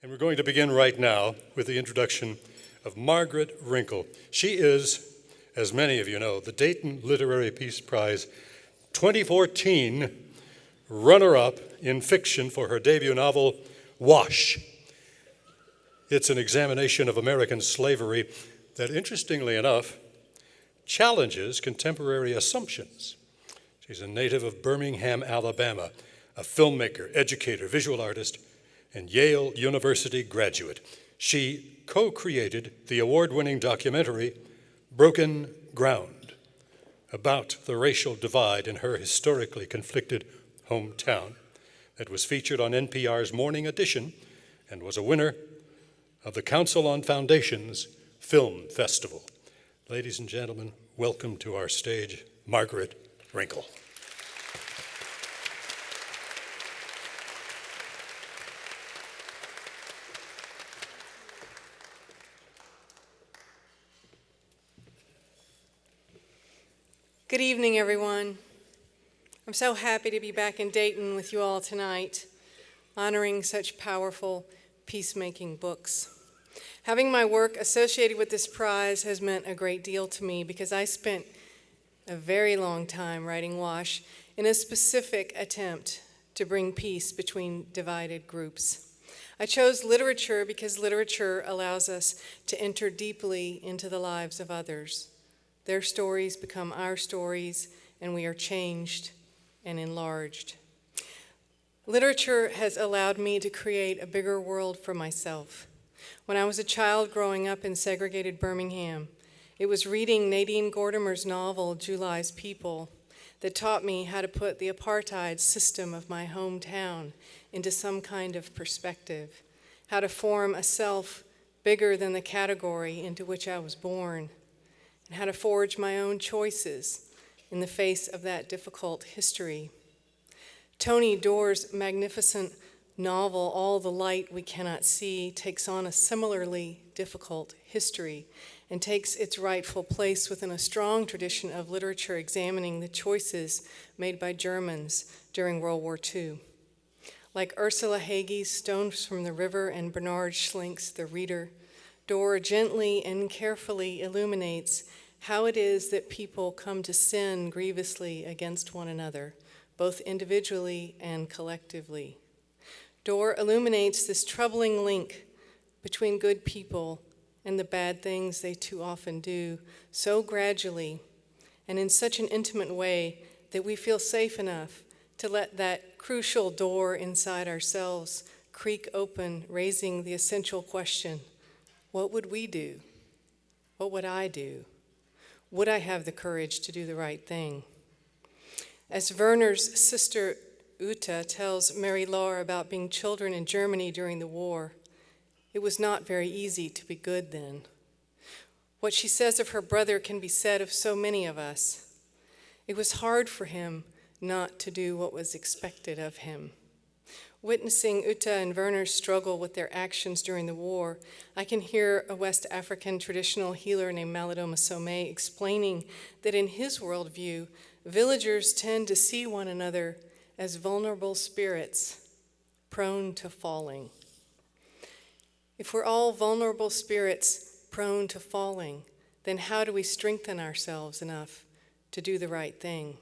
And we're going to begin right now with the introduction of Margaret Wrinkle. She is, as many of you know, the Dayton Literary Peace Prize 2014 runner-up in fiction for her debut novel, Wash. It's an examination of American slavery that, interestingly enough, challenges contemporary assumptions. She's a native of Birmingham, Alabama, a filmmaker, educator, visual artist, and Yale University graduate. She co-created the award-winning documentary Broken Ground about the racial divide in her historically conflicted hometown that was featured on NPR's Morning Edition and was a winner of the Council on Foundations Film Festival. Ladies and gentlemen, welcome to our stage, Margaret Wrinkle. Good evening, everyone. I'm so happy to be back in Dayton with you all tonight, honoring such powerful peacemaking books. Having my work associated with this prize has meant a great deal to me because I spent a very long time writing Wash in a specific attempt to bring peace between divided groups. I chose literature because literature allows us to enter deeply into the lives of others. Their stories become our stories, and we are changed and enlarged. Literature has allowed me to create a bigger world for myself. When I was a child growing up in segregated Birmingham, it was reading Nadine Gordimer's novel, July's People, that taught me how to put the apartheid system of my hometown into some kind of perspective, how to form a self bigger than the category into which I was born, and how to forge my own choices in the face of that difficult history. Tony Doerr's magnificent novel, All the Light We Cannot See, takes on a similarly difficult history and takes its rightful place within a strong tradition of literature examining the choices made by Germans during World War II. Like Ursula Hage's Stones from the River and Bernard Schlink's The Reader, Doerr gently and carefully illuminates how it is that people come to sin grievously against one another, both individually and collectively. Doerr illuminates this troubling link between good people and the bad things they too often do, so gradually and in such an intimate way that we feel safe enough to let that crucial door inside ourselves creak open, raising the essential question, what would we do? What would I do? Would I have the courage to do the right thing? As Werner's sister Uta tells Mary Laure about being children in Germany during the war, it was not very easy to be good then. What she says of her brother can be said of so many of us. It was hard for him not to do what was expected of him. Witnessing Uta and Werner's struggle with their actions during the war, I can hear a West African traditional healer named Malidoma Some explaining that in his worldview, villagers tend to see one another as vulnerable spirits, prone to falling. If we're all vulnerable spirits prone to falling, then how do we strengthen ourselves enough to do the right thing?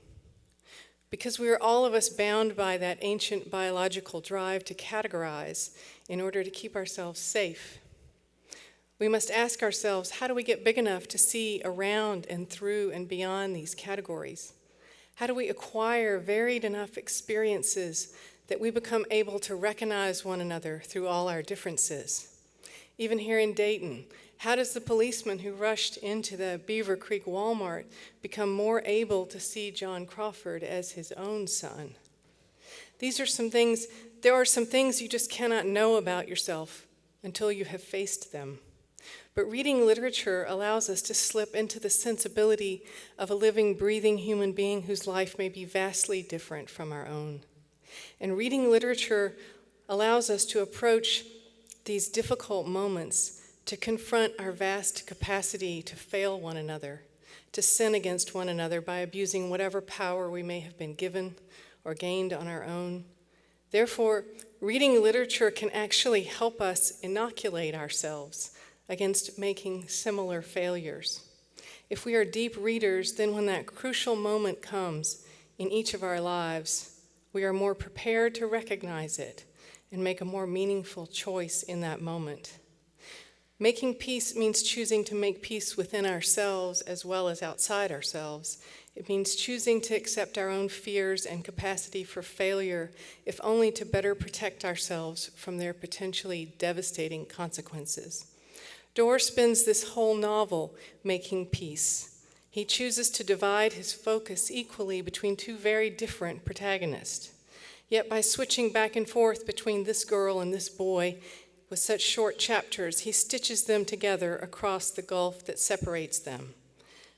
Because we are all of us bound by that ancient biological drive to categorize in order to keep ourselves safe. We must ask ourselves, how do we get big enough to see around and through and beyond these categories? How do we acquire varied enough experiences that we become able to recognize one another through all our differences? Even here in Dayton, how does the policeman who rushed into the Beaver Creek Walmart become more able to see John Crawford as his own son? There are some things you just cannot know about yourself until you have faced them. But reading literature allows us to slip into the sensibility of a living, breathing human being whose life may be vastly different from our own. And reading literature allows us to approach these difficult moments to confront our vast capacity to fail one another, to sin against one another by abusing whatever power we may have been given or gained on our own. Therefore, reading literature can actually help us inoculate ourselves against making similar failures. If we are deep readers, then when that crucial moment comes in each of our lives, we are more prepared to recognize it and make a more meaningful choice in that moment. Making peace means choosing to make peace within ourselves as well as outside ourselves. It means choosing to accept our own fears and capacity for failure, if only to better protect ourselves from their potentially devastating consequences. Doerr spends this whole novel making peace. He chooses to divide his focus equally between two very different protagonists. Yet by switching back and forth between this girl and this boy, with such short chapters, he stitches them together across the gulf that separates them.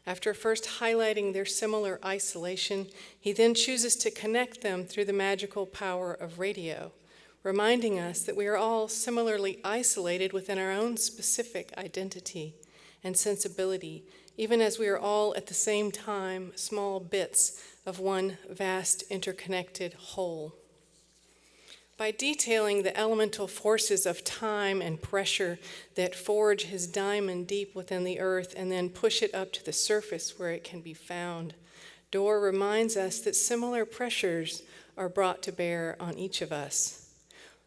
After first highlighting their similar isolation, he then chooses to connect them through the magical power of radio, reminding us that we are all similarly isolated within our own specific identity and sensibility, even as we are all at the same time small bits of one vast interconnected whole. By detailing the elemental forces of time and pressure that forge his diamond deep within the earth and then push it up to the surface where it can be found, Doerr reminds us that similar pressures are brought to bear on each of us.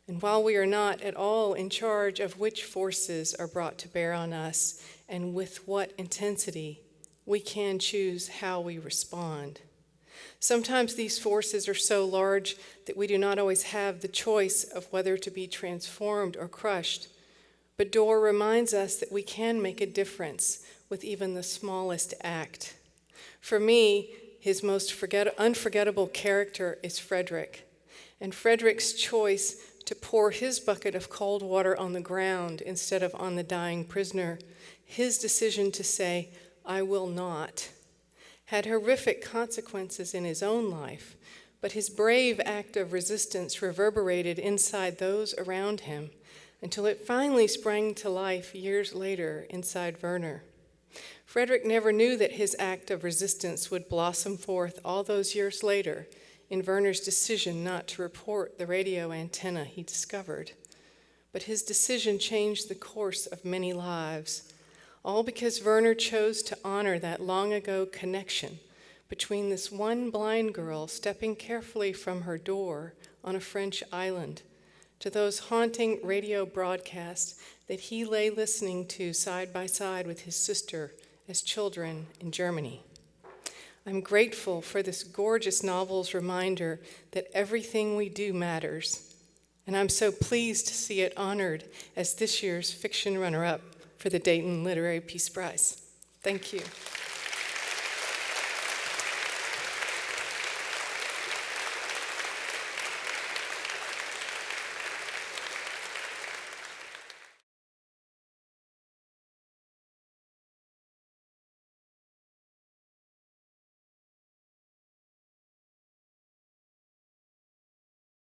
And while we are not at all in charge of which forces are brought to bear on us and with what intensity, we can choose how we respond. Sometimes these forces are so large that we do not always have the choice of whether to be transformed or crushed. But Doerr reminds us that we can make a difference with even the smallest act. For me, his most unforgettable character is Frederick. And Frederick's choice to pour his bucket of cold water on the ground instead of on the dying prisoner, his decision to say, "I will not," had horrific consequences in his own life, but his brave act of resistance reverberated inside those around him until it finally sprang to life years later inside Werner. Frederick never knew that his act of resistance would blossom forth all those years later in Werner's decision not to report the radio antenna he discovered. But his decision changed the course of many lives, all because Werner chose to honor that long ago connection between this one blind girl stepping carefully from her door on a French island to those haunting radio broadcasts that he lay listening to side by side with his sister as children in Germany. I'm grateful for this gorgeous novel's reminder that everything we do matters, and I'm so pleased to see it honored as this year's fiction runner-up for the Dayton Literary Peace Prize. Thank you.